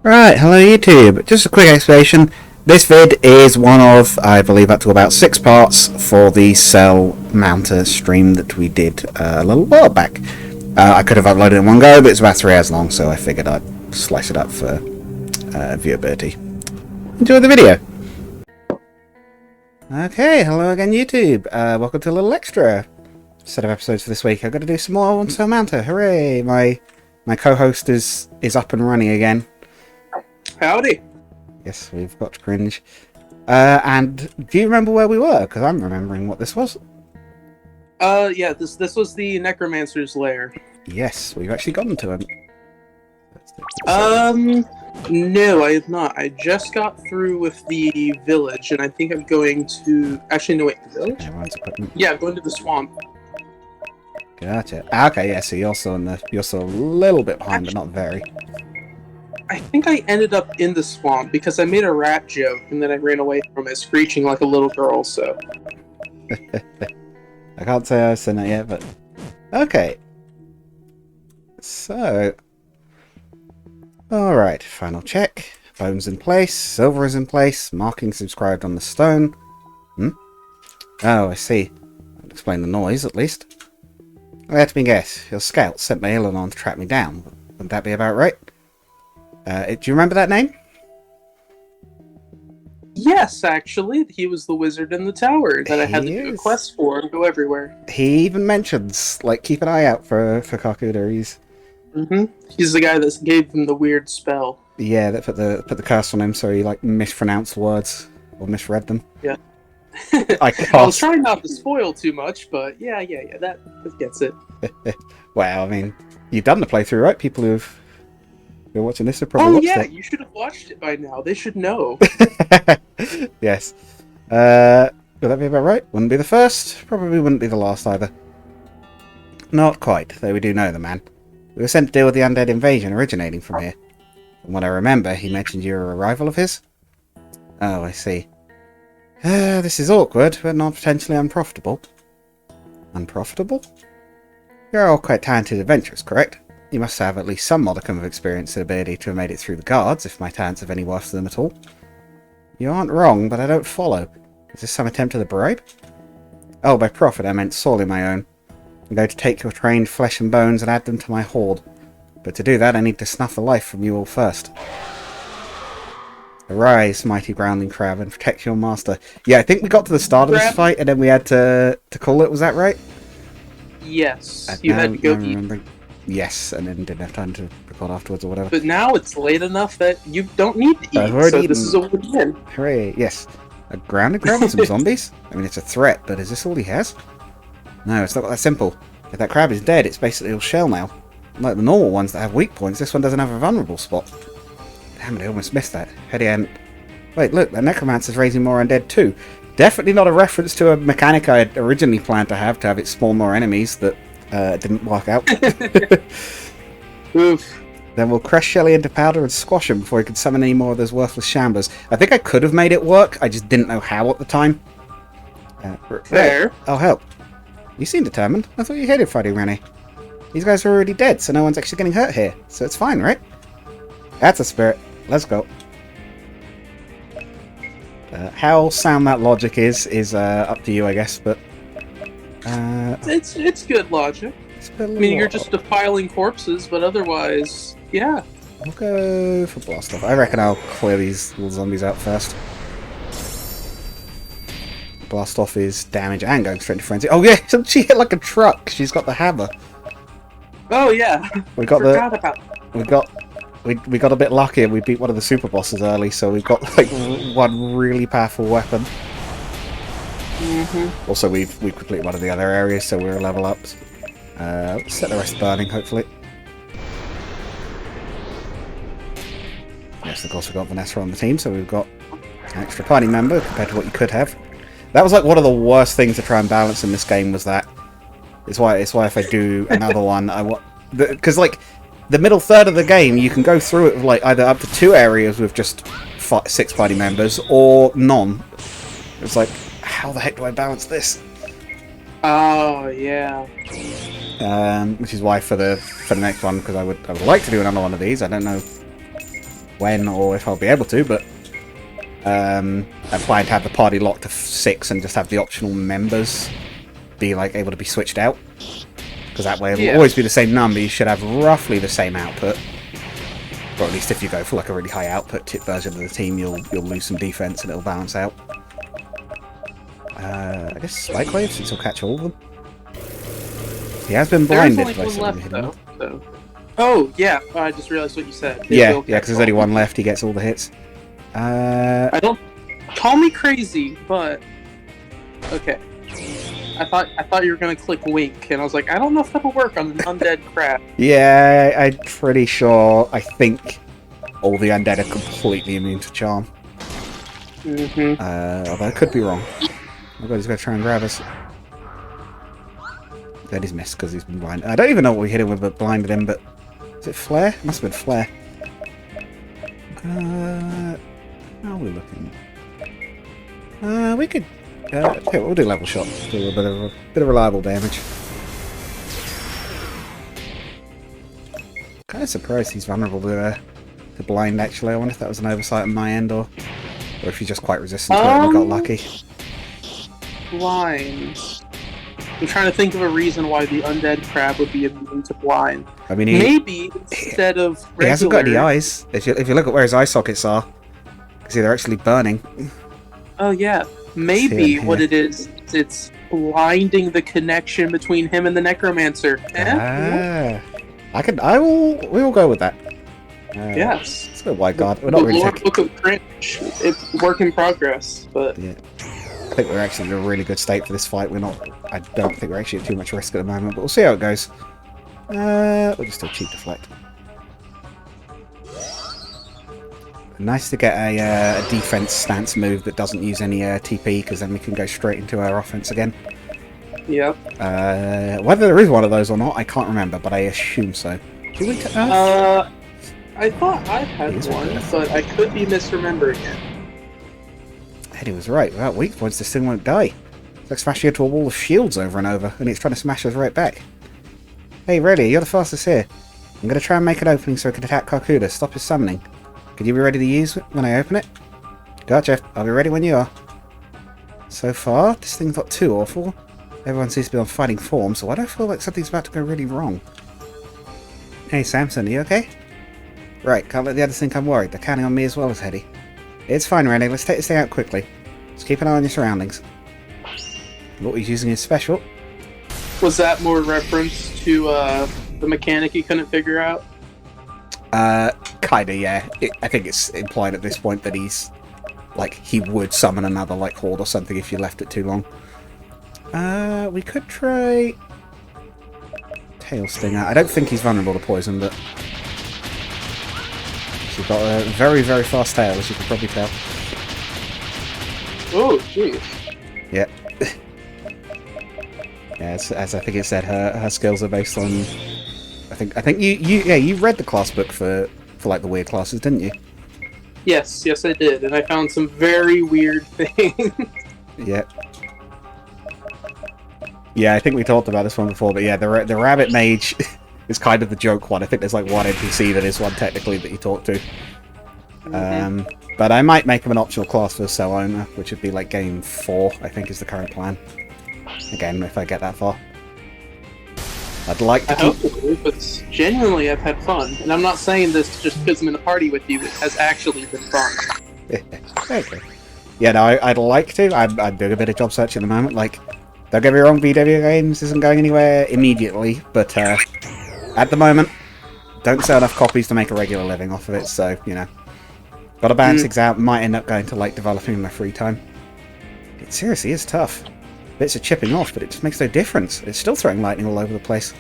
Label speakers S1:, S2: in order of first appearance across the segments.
S1: Right, hello YouTube. Just a quick explanation. This vid is one of, I believe, up to about 6 parts for the Sel Mounta stream that we did a little while back. I could have uploaded it in one go, but it's about 3 hours long, so I figured I'd slice it up for viewability. Enjoy the video! Okay, hello again YouTube. Welcome to a little extra set of episodes for this week. I've got to do some more on Sel Mounta. Hooray! My co-host is up and running again.
S2: Howdy.
S1: Yes, we've got to cringe. And do you remember where we were? Because I'm remembering what this was.
S2: Yeah, this was the Necromancer's lair.
S1: Yes, we've actually gotten to him.
S2: No, I have not. I just got through with the village, and I think I'm going to... Actually, no, wait, the village? Yeah, I'm going to the swamp.
S1: Gotcha. Okay, yeah, so you're still a little bit behind, but not very.
S2: I think I ended up in the swamp because I made a rat joke, and then I ran away from it, screeching like a little girl, so...
S1: I can't say I've seen it yet, but... Okay. So... Alright, final check. Bones in place, silver is in place, marking subscribed on the stone. Oh, I see. That'll explain the noise, at least. Let me guess, your scout sent my on to track me down. Would that be about right? Do you remember that name?
S2: Yes, actually. He was the wizard in the tower that I had to do a quest for and go everywhere.
S1: He even mentions, like, keep an eye out for Kakuda.
S2: He's the guy that gave him the weird spell.
S1: Yeah, that put the curse on him, so he, like, mispronounced words or misread them.
S2: Yeah.
S1: I
S2: was trying not to spoil too much, but yeah, that gets it.
S1: Well, I mean, you've done the playthrough, right? People who've been watching this have probably watched it.
S2: You should have watched it by now. They should know.
S1: Yes. Would that be about right? Wouldn't be the first. Probably wouldn't be the last either. Not quite, though we do know the man. We were sent to deal with the undead invasion originating from here. From what I remember, he mentioned you're a rival of his? Oh, I see. This is awkward, but not potentially unprofitable. Unprofitable? You're all quite talented adventurers, correct? You must have at least some modicum of experience and ability to have made it through the guards, if my talents have any worth to them at all. You aren't wrong, but I don't follow. Is this some attempt at a bribe? Oh, by profit I meant solely my own. I'm going to take your trained flesh and bones and add them to my hoard. But to do that I need to snuff the life from you all first. Arise, mighty groundling crab, and protect your master. Yeah, I think we got to the start of this fight and then we had to call it, was that right?
S2: Yes, you had to go eat.
S1: Yes, and then didn't have time to record afterwards or whatever.
S2: But now it's late enough that you don't need to eat, so this is a win-win.
S1: Hooray, yes. A grounded crab and some zombies? I mean, it's a threat, but is this all he has? No, it's not that simple. If that crab is dead, it's basically all shell now. Like the normal ones that have weak points, this one doesn't have a vulnerable spot. Damn it, I almost missed that. Heady and... Wait, look, the necromancer's raising more undead too. Definitely not a reference to a mechanic I had originally planned to have it spawn more enemies that didn't work out.
S2: Oof.
S1: Then we'll crush Shelly into powder and squash him before he can summon any more of those worthless shamblers. I think I could have made it work, I just didn't know how at the time.
S2: Fair.
S1: I'll help. You seem determined. I thought you hated fighting Rennie. These guys are already dead, so no one's actually getting hurt here. So it's fine, right? That's a spirit. Let's go. How sound that logic is up to you, I guess, but...
S2: It's good logic. I mean, you're just defiling corpses, but otherwise, yeah.
S1: I'll go for blast off. I reckon I'll clear these little zombies out first. Blast off is damage and going straight to frenzy. Oh yeah, she hit like a truck. She's got the hammer.
S2: Oh yeah.
S1: We got we got a bit lucky and we beat one of the super bosses early, so we've got like one really powerful weapon. Also, we've completed one of the other areas, so we're a level up. Let's set the rest burning, hopefully. Yes, of course we've got Vanessa on the team, so we've got an extra party member compared to what you could have. That was like one of the worst things to try and balance in this game was that. It's why if I do another one, I want because like the middle third of the game, you can go through it with like either up to 2 areas with just 6 party members or none. It's like, how the heck do I balance this?
S2: Oh yeah.
S1: Which is why for the next one, because I would like to do another one of these. I don't know when or if I'll be able to, but I'm planning to have the party locked to 6 and just have the optional members be like able to be switched out. Because that way it'll always be the same number, you should have roughly the same output. Or at least if you go for like a really high output version of the team, you'll lose some defense and it'll balance out. I guess Spike Wave, since he'll catch all of them. He has been blinded by somebody hitting him.
S2: So. Oh, yeah, I just realized what you said.
S1: Yeah, because there's only one left, he gets all the hits.
S2: I don't... Call me crazy, but... Okay. I thought you were gonna click wink, and I was like, I don't know if that'll work on an undead crab.
S1: Yeah, I'm pretty sure. I think all the undead are completely immune to charm. Although I could be wrong. Oh god, he's gonna try and grab us. That is missed because he's been blind. I don't even know what we hit him with, but blinded him. But is it flare? Must have been flare. How are we looking? We could. Okay, we'll do level shot. Do a bit of reliable damage. Kind of surprised he's vulnerable to blind. Actually, I wonder if that was an oversight on my end, or if he's just quite resistant to it and we got lucky.
S2: Blind. I'm trying to think of a reason why the undead crab would be immune to blind. I mean, maybe instead of regular...
S1: He hasn't got any eyes. If you look at where his eye sockets are, you can see they're actually burning. Oh
S2: yeah. Maybe what it is, it's blinding the connection between him and the necromancer.
S1: We will go with that.
S2: Yes.
S1: Let's go White Guard. We're not really taking...
S2: Book of Cringe. It's work in progress, but...
S1: Yeah. I think we're actually in a really good state for this fight. I don't think we're actually at too much risk at the moment, but we'll see how it goes. We'll just do a cheap deflect. Nice to get a defense stance move that doesn't use any TP, because then we can go straight into our offense again.
S2: Yep.
S1: Whether there is one of those or not, I can't remember, but I assume so. Do we
S2: I thought I had one, but I could be misremembering it.
S1: Eddie was right. Without weak points, this thing won't die. It's like smashing into a wall of shields over and over, and it's trying to smash us right back. Hey, ready? You're the fastest here. I'm going to try and make an opening so we can attack Karkuda. Stop his summoning. Could you be ready to use it when I open it? Gotcha. I'll be ready when you are. So far, this thing's not too awful. Everyone seems to be on fighting form, so I don't feel like something's about to go really wrong. Hey, Samson, are you okay? Right, can't let the others think I'm worried. They're counting on me as well as Hetty. It's fine, Rennie. Let's take this thing out quickly. Just keep an eye on your surroundings. What he's using is special.
S2: Was that more reference to the mechanic you couldn't figure out?
S1: Kinda, yeah. I think it's implied at this point that he's... like, he would summon another, like, horde or something if you left it too long. We could try... Tail Stinger. I don't think he's vulnerable to poison, but... He's got a very, very fast tail, as you can probably tell.
S2: Oh, jeez.
S1: Yep. Yeah, as I think it said, her skills are based on... I think you read the class book for like the weird classes, didn't you?
S2: Yes, I did, and I found some very weird things.
S1: Yeah. Yeah, I think we talked about this one before, but yeah, the rabbit mage is kind of the joke one. I think there's like one NPC that is one technically that you talk to. But I might make him an optional class for Sel Owner, which would be like game 4, I think is the current plan. Again, if I get that far. I'd like to
S2: hope so, but genuinely I've had fun. And I'm not saying this just because I'm in a party with you. It has actually been fun.
S1: Okay. Yeah, no, I'd like to. I'm doing a bit of job search at the moment. Like, don't get me wrong, videogames isn't going anywhere immediately, but at the moment, don't sell enough copies to make a regular living off of it, so, you know. Gotta balance things out, might end up going to, like, developing in my free time. It seriously is tough. Bits are chipping off, but it just makes no difference. It's still throwing lightning all over the place.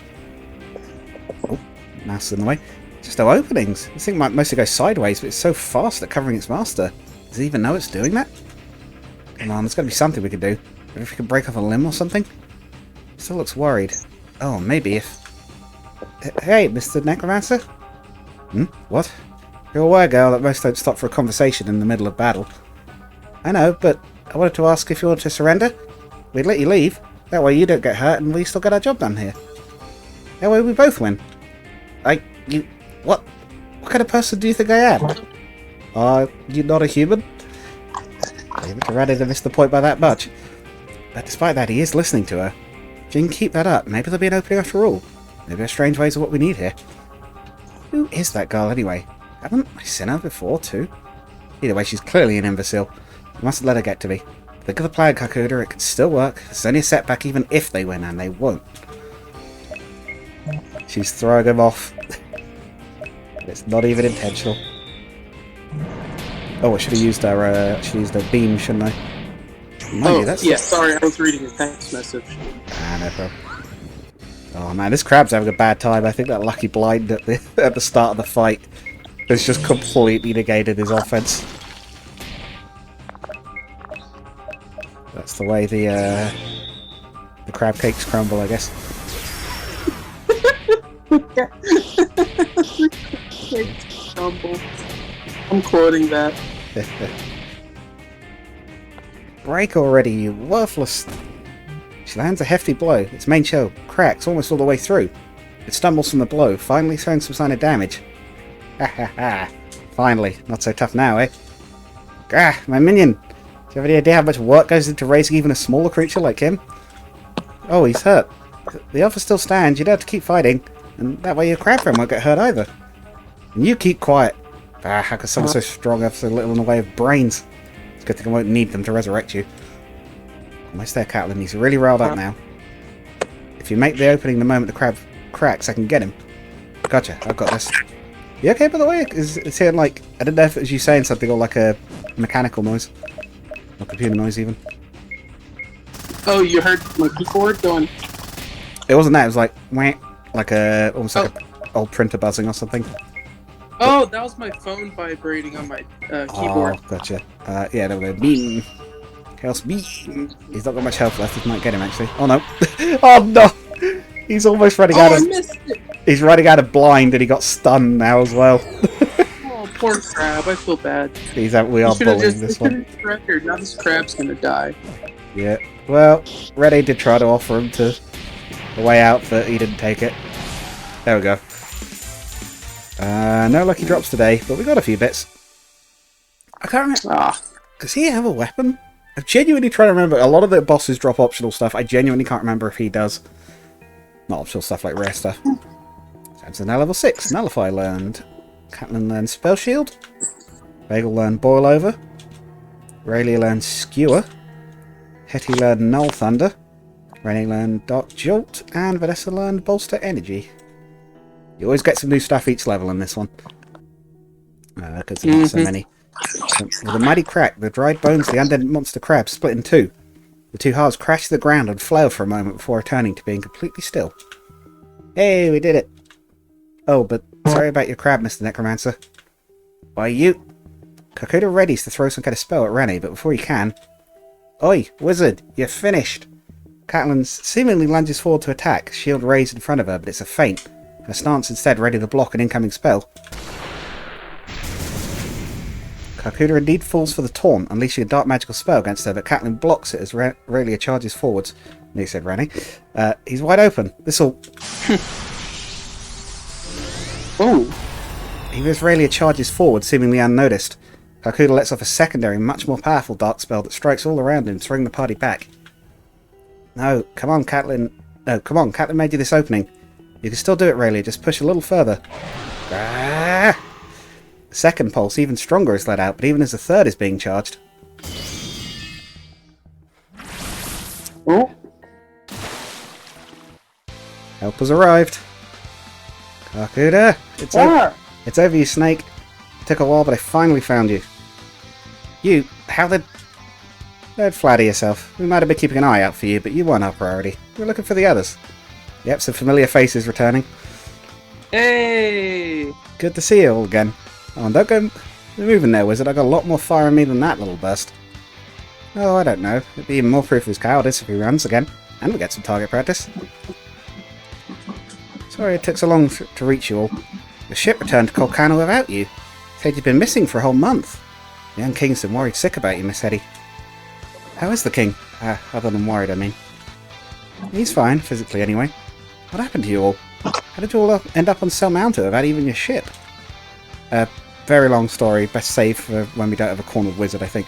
S1: Oh, mouse in the way. Just no openings. This thing might mostly go sideways, but it's so fast at covering its master. Does it even know it's doing that? Come on, there's got to be something we could do. Maybe if we could break off a limb or something? Still looks worried. Oh, maybe if... Hey, Mr. Necromancer? What? You're aware, girl, that most don't stop for a conversation in the middle of battle. I know, but I wanted to ask if you want to surrender. We'd let you leave. That way you don't get hurt and we still get our job done here. That way we both win. What? What kind of person do you think I am? Are you not a human? Maybe ready to miss the point by that much. But despite that, he is listening to her. If you can keep that up, maybe there'll be an opening after all. Maybe there's strange ways of what we need here. Who is that girl anyway? Haven't I seen her before too? Either way, she's clearly an imbecile. You mustn't let her get to me. Think of the plan, Kakuda. It can still work. It's only a setback even if they win, and they won't. She's throwing him off. It's not even intentional. Oh, I should have used her beam, shouldn't I?
S2: Yeah, sorry, I was reading a text message.
S1: No problem. Oh man, this crab's having a bad time. I think that lucky blind at the start of the fight has just completely negated his offense. That's the way the crab cakes crumble, I guess.
S2: Cakes crumble. I'm quoting that.
S1: Break already, you worthless... She lands a hefty blow. Its main shell cracks almost all the way through. It stumbles from the blow, finally showing some sign of damage. Ha ha ha. Finally. Not so tough now, eh? Gah, my minion! Do you have any idea how much work goes into raising even a smaller creature like him? Oh, he's hurt. The offer still stands. You'd have to keep fighting, and that way your crab friend won't get hurt either. And you keep quiet. How could someone so strong have so little in the way of brains? It's a good thing I won't need them to resurrect you. Almost there, Catelyn. He's really riled up now. If you make the opening the moment the crab cracks, I can get him. Gotcha. I've got this. You okay, by the way? It's hearing like... I didn't know if it was you saying something or like a mechanical noise. Or computer noise, even.
S2: Oh, you heard my keyboard going...
S1: It wasn't that. It was like... Wah, like a... Almost like an old printer buzzing or something.
S2: Oh, that was my phone vibrating on my keyboard.
S1: Oh, gotcha. Yeah, there we go. Beam. Chaos beam. He's not got much health left. He might get him, actually. Oh, no. Oh, no. He's almost running out of...
S2: I missed it.
S1: He's running out of blind, and he got stunned now as well.
S2: Oh, poor crab. I feel bad.
S1: We are bullying this one.
S2: Record. Now this crab's gonna die.
S1: Yeah. Well, Reddy did try to offer him to the way out, but he didn't take it. There we go. No lucky drops today, but we got a few bits. I can't remember. Does he have a weapon? I'm genuinely trying to remember. A lot of the bosses drop optional stuff. I genuinely can't remember if he does. Not optional stuff, like rare stuff. Samson now level 6. Nullify learned. Catelyn learned Spell Shield. Bagel learned Boil Over. Rayleigh learned Skewer. Hetty learned Null Thunder. Rennie learned Dark Jolt. And Vanessa learned Bolster Energy. You always get some new stuff each level in this one. Because there are so many. With a mighty crack, the dried bones of the undead monster crab split in two. The two halves crash to the ground and flail for a moment before returning to being completely still. Hey, we did it! Oh, but sorry about your crab, Mr. Necromancer. Why, you... Kakuda readies to throw some kind of spell at Rennie, but before he can... Oi, wizard, you're finished! Catelyn seemingly lunges forward to attack, shield raised in front of her, but it's a feint. Her stance instead ready to block an incoming spell. Kakuda indeed falls for the taunt, unleashing a dark magical spell against her, but Catelyn blocks it as Rayleigh charges forwards. He said Rennie. He's wide open. This'll...
S2: Ooh.
S1: Even as Rayleigh charges forward, seemingly unnoticed, Kakuda lets off a secondary, much more powerful dark spell that strikes all around him, throwing the party back. No, come on, Catelyn. No, come on, Catelyn made you this opening. You can still do it, Rayleigh. Just push a little further. Ah! The second pulse, even stronger, is let out, but even as the third is being charged.
S2: Oh.
S1: Help has arrived. Kakuda, it's over. It's over, you snake. It took a while, but I finally found you. You, how the... Don't flatter yourself. We might have been keeping an eye out for you, but you weren't our priority. We were looking for the others. Yep, some familiar faces returning.
S2: Hey!
S1: Good to see you all again. Oh, and don't go moving there, wizard. I got a lot more fire in me than that little burst. Oh, I don't know. It'd be even more proof of his cowardice if he runs again. And we get some target practice. Sorry it took so long to reach you all. The ship returned to Colcano without you. Said you'd been missing for a whole month. The young king's been worried sick about you, Miss Hetty. How is the king? Other than worried, I mean. He's fine, physically anyway. What happened to you all? How did you all end up on Sel Mounta without even your ship? very long story. Best save for when we don't have a cornered wizard, I think.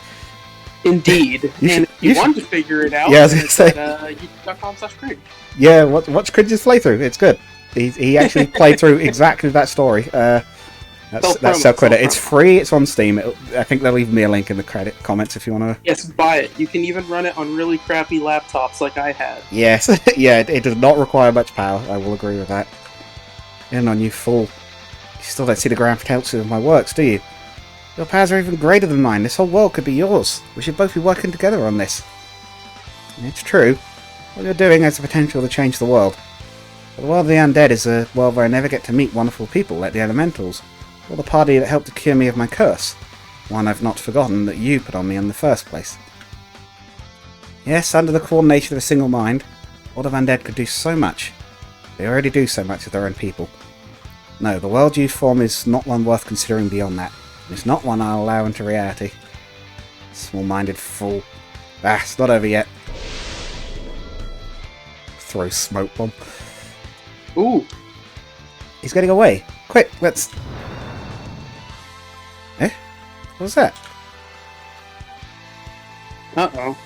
S2: Indeed. And if you want to figure it out,
S1: yeah, I was gonna say,
S2: youtube.com/cringe.
S1: Yeah, watch Cringe's playthrough. It's good. He actually played through exactly that story. That's Sel Quinta. It's free. It's on Steam. I think they'll leave me a link in the comments if you want to.
S2: Yes, buy it. You can even run it on really crappy laptops like I had.
S1: Yes, yeah. It does not require much power. I will agree with that. And on you fool, you still don't see the grand potential of my works, do you? Your powers are even greater than mine. This whole world could be yours. We should both be working together on this. It's true. What you're doing has the potential to change the world. But the world of the undead is a world where I never get to meet wonderful people like the elementals, or the party that helped to cure me of my curse, one I've not forgotten that you put on me in the first place. Yes, under the coordination of a single mind, all of undead could do so much. They already do so much with their own people. No, the world you form is not one worth considering beyond that. It's not one I'll allow into reality. Small-minded fool. Ah, it's not over yet. Throw smoke bomb.
S2: Ooh.
S1: He's getting away. Quick, let's... Eh? What's that?
S2: Uh-oh.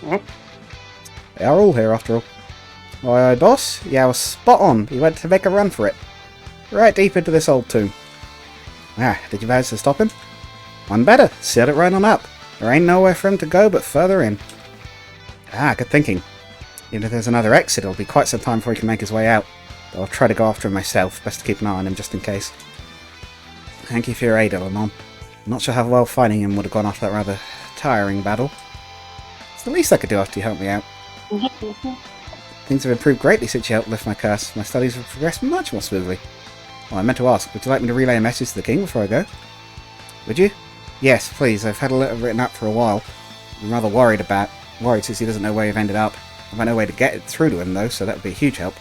S2: Oh.
S1: They are all here after all. Why, boss? Yeah, I was spot on. He went to make a run for it. Right deep into this old tomb. Ah, did you manage to stop him? One better. Set it right on up. There ain't nowhere for him to go but further in. Ah, good thinking. Even if there's another exit, it'll be quite some time before he can make his way out. But I'll try to go after him myself. Best to keep an eye on him just in case. Thank you for your aid, Eleanor. I'm not sure how well finding him would have gone after that rather tiring battle. It's the least I could do after you helped me out. Things have improved greatly since you helped lift my curse. My studies have progressed much more smoothly. Oh, I meant to ask, would you like me to relay a message to the king before I go? Would you? Yes, please. I've had a letter written up for a while. I'm rather worried since he doesn't know where you've ended up. I might know way to get it through to him though, so that would be a huge help.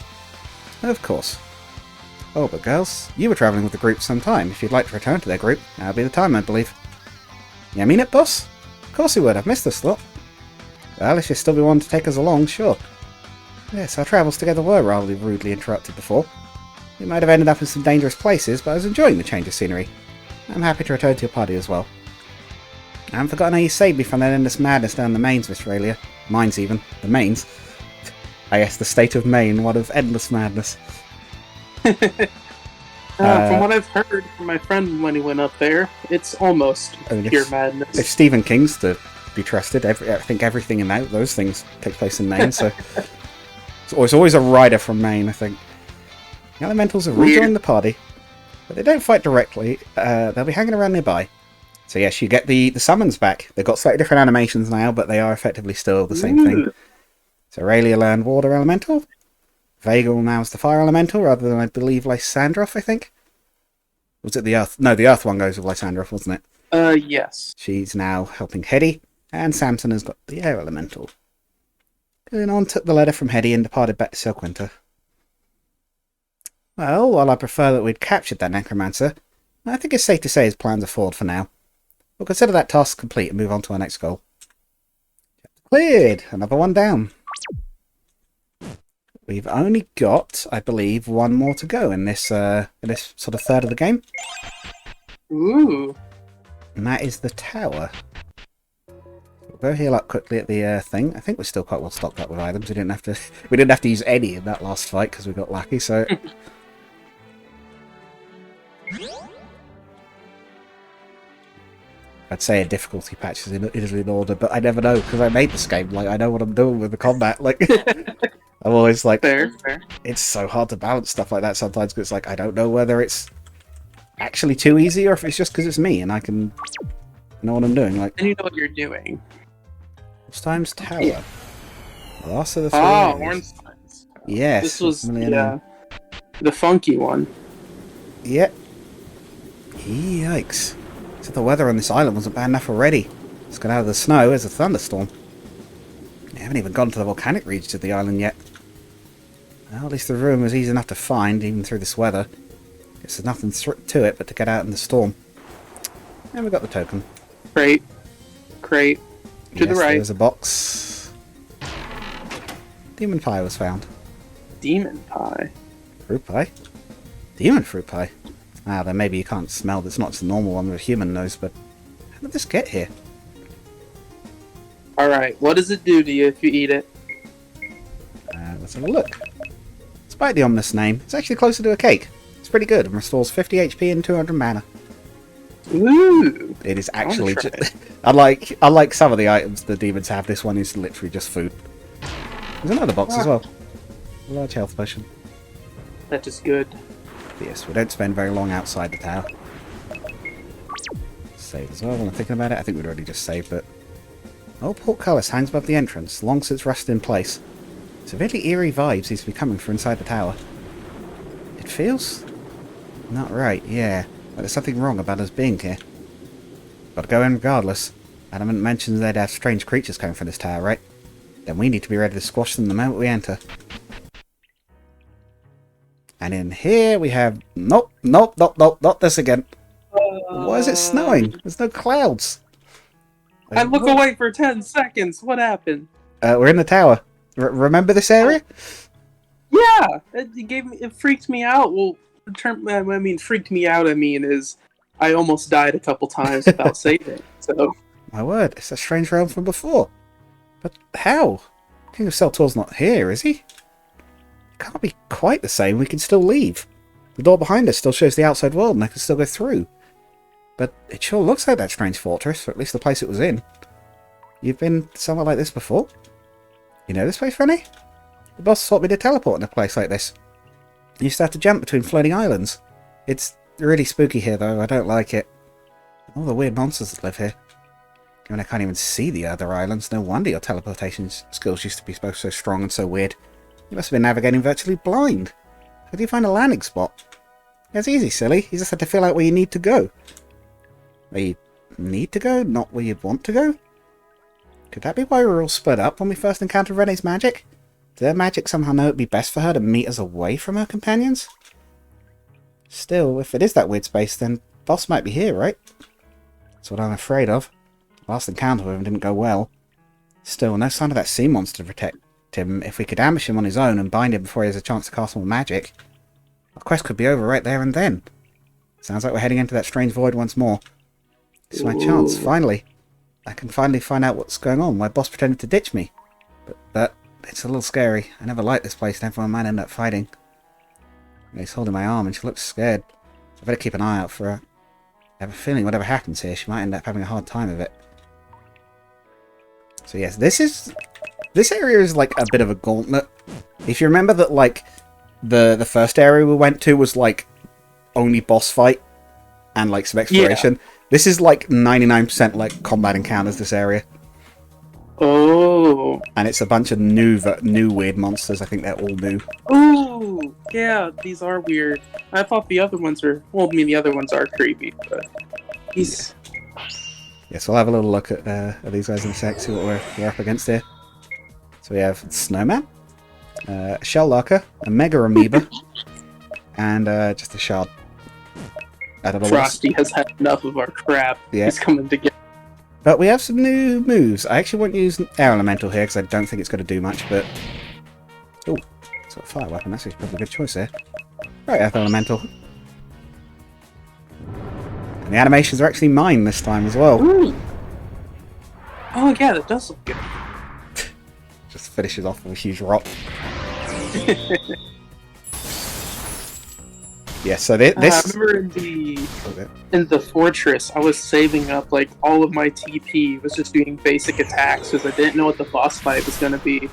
S1: Of course. Oh, but girls, you were travelling with the group some time. If you'd like to return to their group, that'll be the time, I believe. You mean it, boss? Of course you would. I've missed this lot. Well, if you'll still be wanting to take us along, sure. Yes, our travels together were rather rudely interrupted before. We might have ended up in some dangerous places, but I was enjoying the change of scenery. I'm happy to return to your party as well. I haven't forgotten how you saved me from that endless madness down the mains, Miss Aurelia. Mines even. The mains. I guess the state of Maine, one of endless madness.
S2: From what I've heard from my friend when he went up there, it's almost pure madness. If
S1: Stephen King's to be trusted, I think everything in those things take place in Maine, so... It's always a rider from Maine, I think. The elementals have rejoined the party, but they don't fight directly. They'll be hanging around nearby. So yes, you get the summons back. They've got slightly different animations now, but they are effectively still the same thing. So Aurelia learned Water Elemental. Vagel now is the Fire Elemental, rather than, I believe, Lysandroth, I think? Was it the Earth? No, the Earth one goes with Lysandroth, wasn't it?
S2: Yes.
S1: She's now helping Hedy, and Samson has got the Air Elemental. Going on, took the letter from Hedy and departed back to Sel Quinta. Well, while I prefer that we'd captured that necromancer, I think it's safe to say his plans are flawed for now. We'll consider that task complete and move on to our next goal. Cleared! Another one down. We've only got, I believe, one more to go in this sort of third of the game.
S2: Ooh.
S1: And that is the tower. We'll go heal up quickly at the thing. I think we're still quite well stocked up with items. We didn't have to use any in that last fight because we got lucky. So I'd say a difficulty patch is in order, but I never know because I made this game. I know what I'm doing with the combat. I'm always
S2: fair.
S1: It's so hard to balance stuff like that sometimes because I don't know whether it's actually too easy or if it's just because it's me and I can know what I'm doing.
S2: And you know what you're doing.
S1: Times Tower. Yeah. Last of the
S2: three. Oh, Ornstein's.
S1: Yes.
S2: This was the funky one.
S1: Yep. Yikes. So the weather on this island wasn't bad enough already. Let's get out of the snow. There's a thunderstorm. I haven't even gone to the volcanic regions of the island yet. Well, at least the room was easy enough to find, even through this weather. Guess there's nothing to it but to get out in the storm. And we got the token.
S2: Crate. To the right.
S1: There's a box. Demon pie was found.
S2: Demon pie?
S1: Fruit pie? Demon fruit pie? Ah, then maybe you can't smell. It's not just a normal one with a human nose, but how did this get here?
S2: Alright, what does it do to you if you eat it?
S1: Let's have a look. Despite the ominous name, it's actually closer to a cake. It's pretty good and restores 50 HP and 200 mana.
S2: Ooh!
S1: It is actually just... unlike some of the items the demons have, this one is literally just food. There's another box as well. A large health potion.
S2: That is good.
S1: Yes, we don't spend very long outside the tower. Save as well, when I'm thinking about it. I think we'd already just saved, but... Old portcullis hangs above the entrance, long since rusted in place. Severely eerie vibes seems to be coming from inside the tower. It feels... not right, yeah. Like there's something wrong about us being here. Gotta go in regardless. Adamant mentions they'd have strange creatures coming from this tower, right? Then we need to be ready to squash them the moment we enter. And in here we have... Nope, not this again. Why is it snowing? There's no clouds.
S2: I look away for 10 seconds. What happened?
S1: We're in the tower. Remember this area?
S2: Yeah, it freaked me out. Well, freaked me out. Is I almost died a couple times without saving. So
S1: my word, it's a strange realm from before. But how? King of Seltor's not here, is he? It can't be quite the same. We can still leave. The door behind us still shows the outside world, and I can still go through. But it sure looks like that strange fortress, or at least the place it was in. You've been somewhere like this before? You know this place, Rennie? The boss taught me to teleport in a place like this. You used to have to jump between floating islands. It's really spooky here, though. I don't like it. All the weird monsters that live here. Given I can't even see the other islands, no wonder your teleportation skills used to be so strong and so weird. You must have been navigating virtually blind. How do you find a landing spot? It's easy, silly. You just have to feel out where you need to go. Where you need to go, not where you want to go? Could that be why we were all split up when we first encountered Renee's magic? Did her magic somehow know it'd be best for her to meet us away from her companions? Still, if it is that weird space, then boss might be here, right? That's what I'm afraid of. Last encounter with him didn't go well. Still, no sign of that sea monster to protect him. If we could ambush him on his own and bind him before he has a chance to cast more magic, our quest could be over right there and then. Sounds like we're heading into that strange void once more. It's my chance, finally. I can finally find out what's going on. My boss pretended to ditch me. But it's a little scary. I never liked this place and everyone might end up fighting. He's holding my arm and she looks scared. I better keep an eye out for her. I have a feeling whatever happens here, she might end up having a hard time of it. So yes, this area is like a bit of a gauntlet. If you remember that, like, the first area we went to was like only boss fight and like some exploration. Yeah. This is like 99% like combat encounters, this area.
S2: Oh.
S1: And it's a bunch of new weird monsters. I think they're all new.
S2: Ooh, yeah, these are weird. I thought the other ones were... Well, I mean, the other ones are creepy, but... He's...
S1: Yes, we'll have a little look at these guys in a sec, see what we're up against here. So we have Snowman, a Shell Lurker, a Mega Amoeba, and just a Shard. I don't know.
S2: Frosty has had enough of our crap. Yeah. He's coming together.
S1: But we have some new moves. I actually won't use Air Elemental here because I don't think it's going to do much, but... Oh, it's got a fire weapon. That's probably a good choice there. Right, Earth Elemental. And the animations are actually mine this time as well.
S2: Ooh. Oh yeah, that does look good.
S1: Just finishes off with a huge rock. Yeah, so this...
S2: I remember in the fortress, I was saving up like all of my TP, was just doing basic attacks because I didn't know what the boss fight was going to be.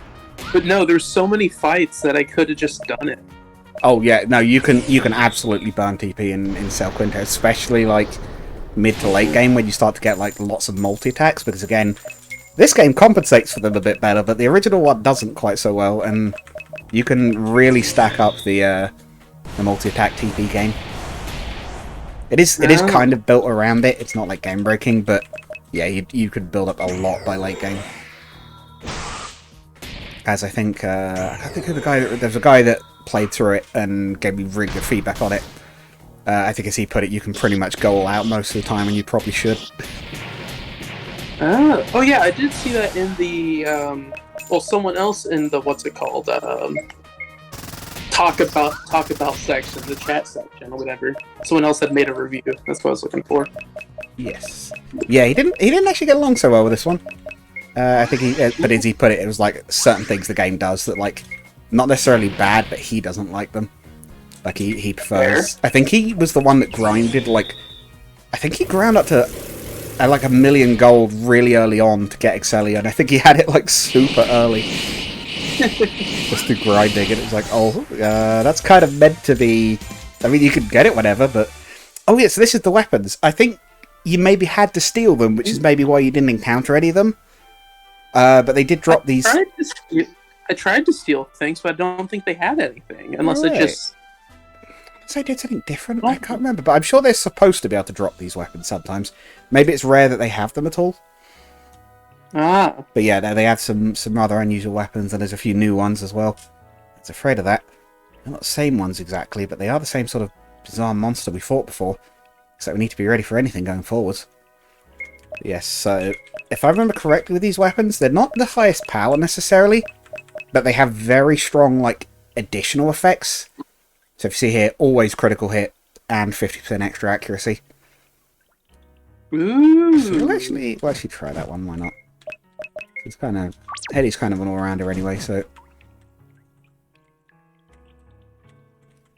S2: But no, there's so many fights that I could have just done it.
S1: Oh yeah, no, you can absolutely burn TP in Sel Quinta, especially like mid to late game when you start to get like lots of multi attacks, because again, this game compensates for them a bit better, but the original one doesn't quite so well, and you can really stack up the multi-attack TP game. It is kind of built around it. It's not like game breaking, but yeah, you could build up a lot by late game. As I think I can't think of the guy. There's a guy that played through it and gave me really good feedback on it. I think as he put it, you can pretty much go all out most of the time, and you probably should.
S2: Oh yeah, I did see that in the well, someone else in the what's it called? talk about section, the chat section or whatever. Someone else had made a review. That's what I was looking for.
S1: Yes. Yeah, he didn't actually get along so well with this one. I think but as he put it, it was like certain things the game does that, like, not necessarily bad, but he doesn't like them. Like, he prefers...
S2: Fair.
S1: I think he was the one that grinded, like... I think he ground up to, like, 1 million gold really early on to get Excelia, and I think he had it, like, super early. Just through grinding, and it was like, oh, that's kind of meant to be... I mean, you could get it whenever, but... Oh, yeah, so this is the weapons. I think you maybe had to steal them, which is maybe why you didn't encounter any of them. But they did drop these...
S2: I tried to steal things, but I don't think they had anything. Unless it just...
S1: So they did something different? I can't remember, but I'm sure they're supposed to be able to drop these weapons sometimes. Maybe it's rare that they have them at all.
S2: Ah.
S1: But yeah, they have some rather unusual weapons, and there's a few new ones as well. I was afraid of that. They're not the same ones exactly, but they are the same sort of bizarre monster we fought before. So we need to be ready for anything going forwards. Yes, so if I remember correctly with these weapons, they're not the highest power necessarily, but they have very strong, like, additional effects. So if you see here, always critical hit and 50% extra accuracy.
S2: Ooh.
S1: So we'll actually try that one, why not? It's kind of... Hetty's kind of an all-rounder anyway, so...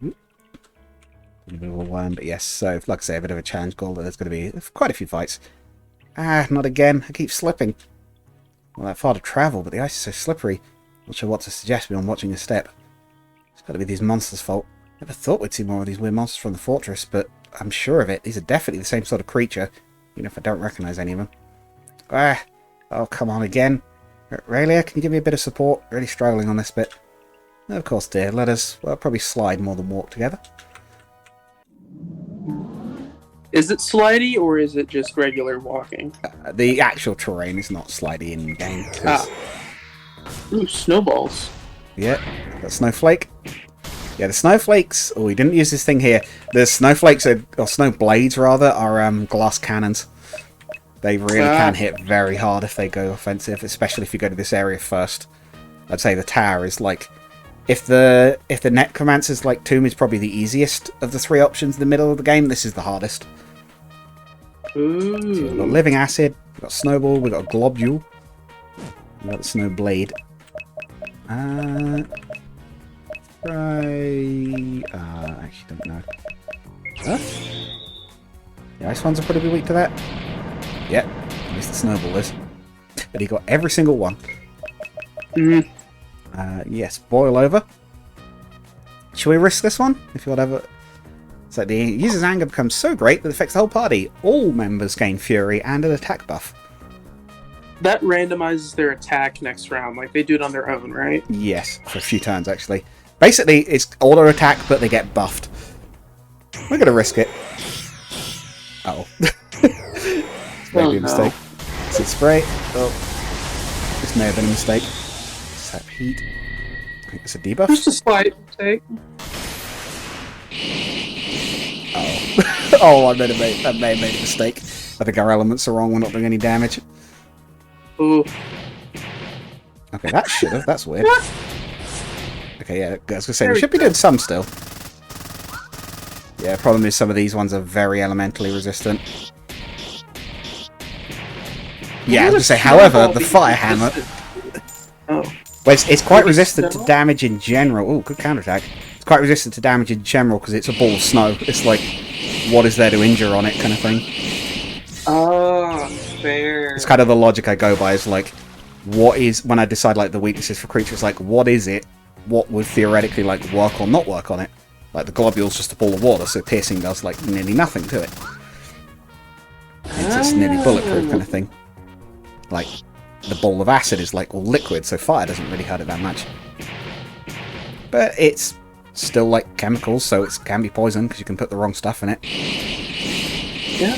S1: A bit of a worm, but yes, so like I say, a bit of a challenge goal, but there's going to be quite a few fights. Ah, not again. I keep slipping. Not that far to travel, but the ice is so slippery. Not sure what to suggest beyond watching a step. It's got to be these monsters' fault. Never thought we'd see more of these weird monsters from the fortress, but I'm sure of it. These are definitely the same sort of creature, even if I don't recognise any of them. Ah! Oh, come on again. Aurelia, can you give me a bit of support? Really struggling on this bit. Of course, dear. Let us, well, probably slide more than walk together.
S2: Is it slidey, or is it just regular walking?
S1: The actual terrain is not slidey in-game.
S2: Ah. Ooh, snowballs.
S1: Yeah, that snowflake. Yeah, the snowflakes... Oh, we didn't use this thing here. The snowflakes, or snow blades, rather, are glass cannons. They really can hit very hard if they go offensive, especially if you go to this area first. I'd say the tower is, like... If the Necromancer's, like, tomb is probably the easiest of the three options in the middle of the game, this is the hardest.
S2: Ooh.
S1: So we've got Living Acid, we've got Snowball, we've got Globule, we've got the Snow Blade. Actually don't know. Earth? The ice ones are probably weak to that. Yep, at least the Snowball is. But he got every single one. Yes, boil over. Shall we risk this one? If you whatever. So the user's anger becomes so great that it affects the whole party. All members gain fury and an attack buff.
S2: That randomizes their attack next round, like they do it on their own, right?
S1: Yes, for a few turns actually. Basically, it's auto attack, but they get buffed. We're gonna risk it. Uh oh. Maybe a mistake. Is it spray? Oh, this may have been a mistake. Sap heat. I think it's a debuff.
S2: Just a slight mistake.
S1: Oh. Oh, I may have made a mistake. I think our elements are wrong. We're not doing any damage.
S2: Ooh.
S1: Okay, that should have. That's weird. Okay, yeah, I was going to say, we should be doing some still. Yeah, problem is some of these ones are very elementally resistant. Yeah, I was going to say, however, the Fire Hammer...
S2: Oh.
S1: Well, it's quite resistant to damage in general. Oh, good counterattack. It's quite resistant to damage in general because it's a ball of snow. It's like, what is there to injure on it kind of thing.
S2: Oh, fair.
S1: It's kind of the logic I go by is like, what is, when I decide like the weaknesses for creatures, like what is it? What would theoretically like work or not work on it? Like the globule's just a ball of water, so piercing does like nearly nothing to it. It's just nearly bulletproof kind of thing. Like, the ball of acid is like all liquid, so fire doesn't really hurt it that much. But it's still like chemicals, so it can be poison because you can put the wrong stuff in it.
S2: Yeah.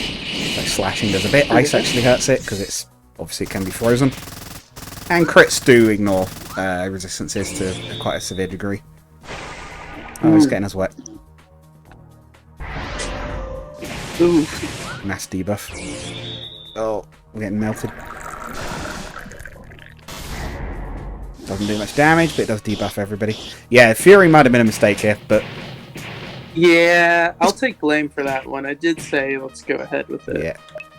S1: Like slashing does a bit. Ice actually hurts it because it's obviously it can be frozen. And crits do ignore resistances to quite a severe degree. Oh, he's getting us wet.
S2: Ooh.
S1: Mass debuff. Oh, we're getting melted. Doesn't do much damage, but it does debuff everybody. Yeah, Fury might have been a mistake here, but...
S2: Yeah, I'll take blame for that one. I did say let's go ahead with it.
S1: Yeah.